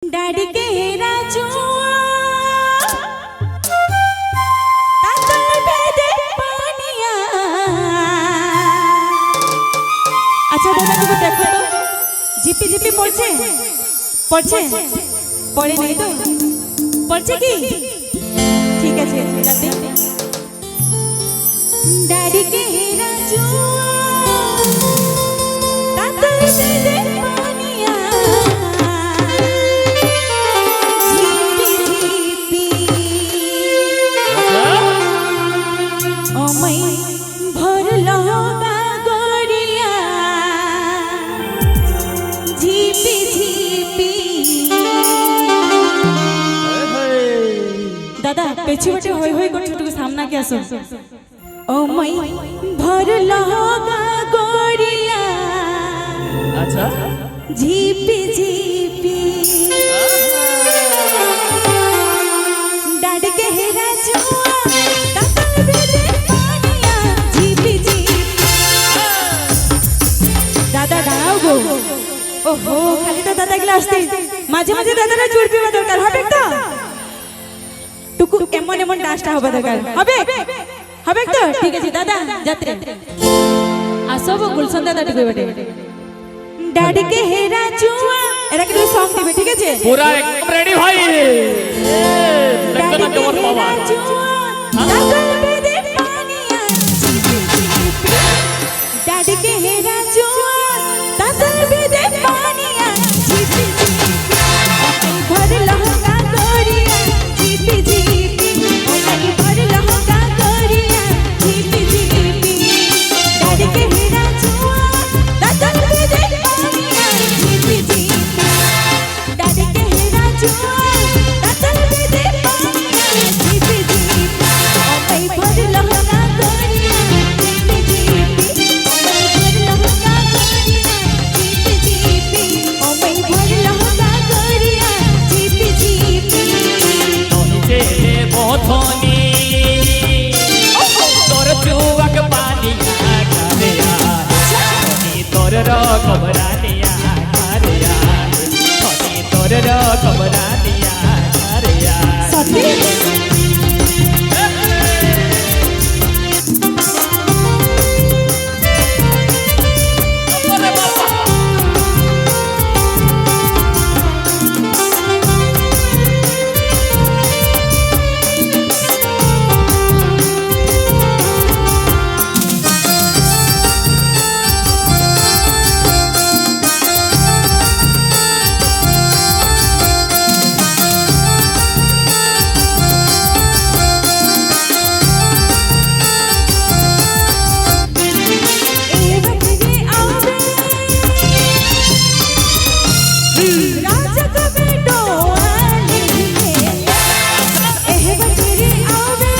Daddy के राजू अच्छा दादा को देखो तो झिपी झिपी पड़ছে पड़ছে पड़े नहीं तो पड़ছে কি ঠিক আছে যাতে डैडी के राजू तातल दे पानिया झिपी झिपी ओ मई भरलो गागरिया झिपी झिपी दादा पेछी बटे होय होय कर छोटू सामना के आसो ओ मई भरलो गागरिया अच्छा झिपी झिपी डैडी के राजू तातल दे पानिया झिपी झिपी दादा दाओ गो ओहो खाली तो दादा गिला আসতে মাঝে মাঝে দাদারা জোর পিবা দরকার হবে তো টুকু এমন এমন ডান্সটা হবে দরকার হবে হবে তো ঠিক আছে দাদা যাত্রা আসবো গুলশন দাদা টিকে বটে डैडी के राजुआ এরা কি সং দিবে ঠিক আছে पूरा एकदम रेडी भाई देखो ना कमर पावा डैडी के राजुआ तातल भी दे पानिया झिपी झिपी भर लहंगा गोरिया झिपी झिपी ओ मई भर लहंगा गोरिया झिपी झिपी डैडी के राजुआ तातल भी दे पानिया झिपी झिपी डैडी के राजुआ तातल भी दे पानिया झिपी झिपी ओ मई भर लहंगा गोरिया झिपी झिपी ओ मई भर लहंगा गोरिया झिपी झिपी ओ मई भर लहंगा गोरिया झिपी झिपी नीचे मोथनी तोर चुवक पानी करे नी तोर रो कबरानिया करे नी तोर रो कबरानिया करे सती अरे बाबा ए बकरी आवे राजा का बेटो आले ए बकरी आवे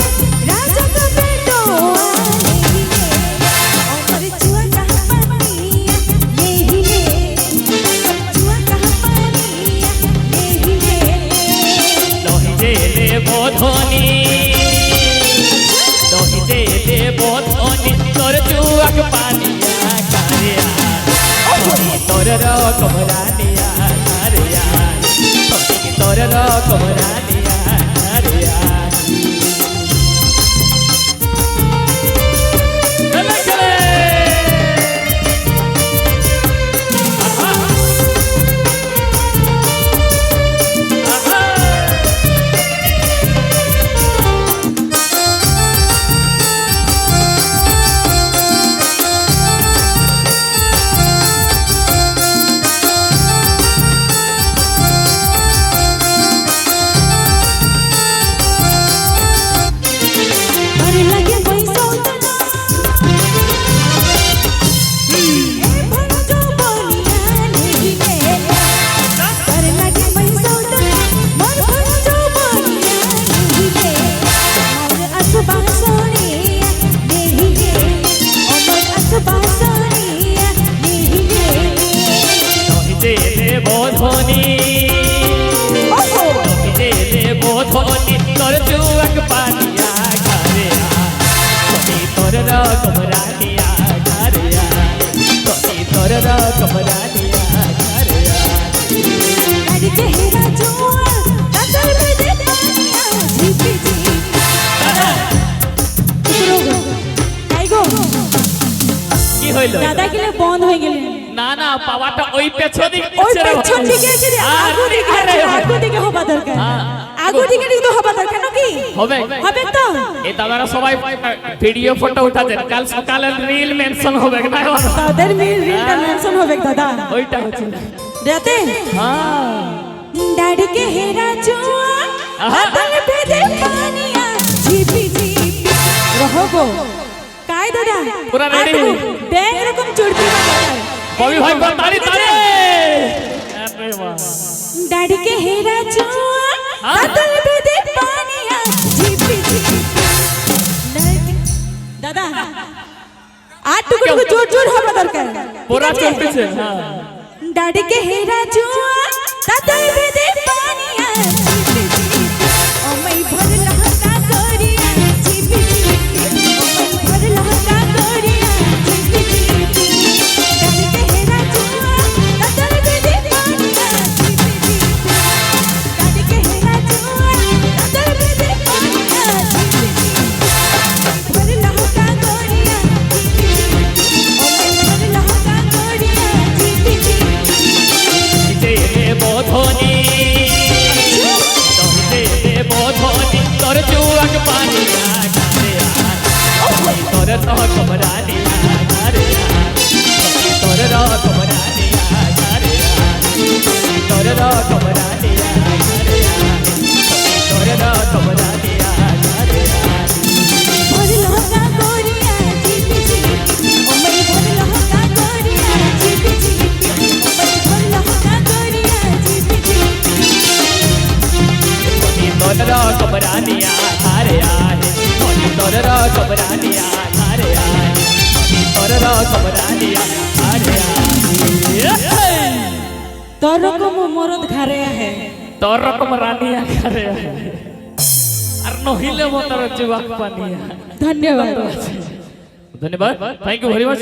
राजा का बेटो आले ओ पर जुआ कहां पानिया ले ही ले जुआ कहां पानिया ले ही ले लोही जेले बोधनी लोही जेले बोधनी तोर चुवक पानिया करे तोर रो कबरानिया करे तोर रो कबरानिया करे चले चले आहा आहा হইল দাদা গেলে বন্ধ হয়ে গেলেন। না না পাওয়াটা ওই পেছন দিকে ওই ছেড়ে পেছন দিকে আছে রে, আগু দিকে আছে, আগু দিকে হবা দরকার। হ্যাঁ। আগু দিকে কিন্তু হবা দরকার নাকি? হবে হবে তো? এই দাদারা সবাই ভিডিও ফটো উঠাতে কাল সকালে রিল মেনশন হবে না তাদের রিলটা মেনশন হবে দাদা। ওইটা হচ্ছে রাতে হ্যাঁ डैडी के हेरा जुआ अदर बेदे पानिया झिपी झिपी रहबो काय दादा पूरा ready? बैग रकम चुड़ती बॉबी भाई को ताली ताली अरे वाह डैडी के हेरा जुआ अदर बेदे पानिया झिपी झिपी दादा आठ टुकड़े को जोड़ जोड़ होगा दरकार पूरा चलते छे हां डैडी के हेरा जुआ अदर बेदे पानिया झिपी झिपी ओ मई भर लहका गोरिया झिपी झिपी ओ मई भर लहका गोरिया झिपी झिपी डैडी के हेरा जुआ अदर बेदे पानिया झिपी झिपी डैडी के हेरा जुआ अदर बेदे पानिया झिपी झिपी भर लहका गोरिया झिपी झिपी ओ मई भर लहका गोरिया झिपी झिपी जे बोधनी दे बोधनी तोर जुआक पानी घरे तोर तो कमरानी घरे तोर रो कमरानी घरे तोर रो कमरानी घरे तोर रो कमरानी घरे भर लहका गोरिया झिपी झिपी ओ मई भर लहका गोरिया झिपी झिपी ओ मई भर लहका गोरिया झिपी झिपी तोर रो कमरानी घरे आए तोर रो कमरानी घरे आए तोर रो कमरानी घरे आए तोर रकम मरद घरे है तोर रकम रानिया घरे आए আর নহিলে মতার জীবাক পানিয়া धन्यवाद ধন্যবাদ থ্যাংক ইউ ভেরি মাচ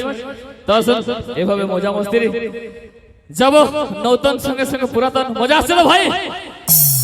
তো আসুন এভাবে মজা মস্তি যাব নতুন সঙ্গে সঙ্গে পুরাতন মজা আসছে তো ভাই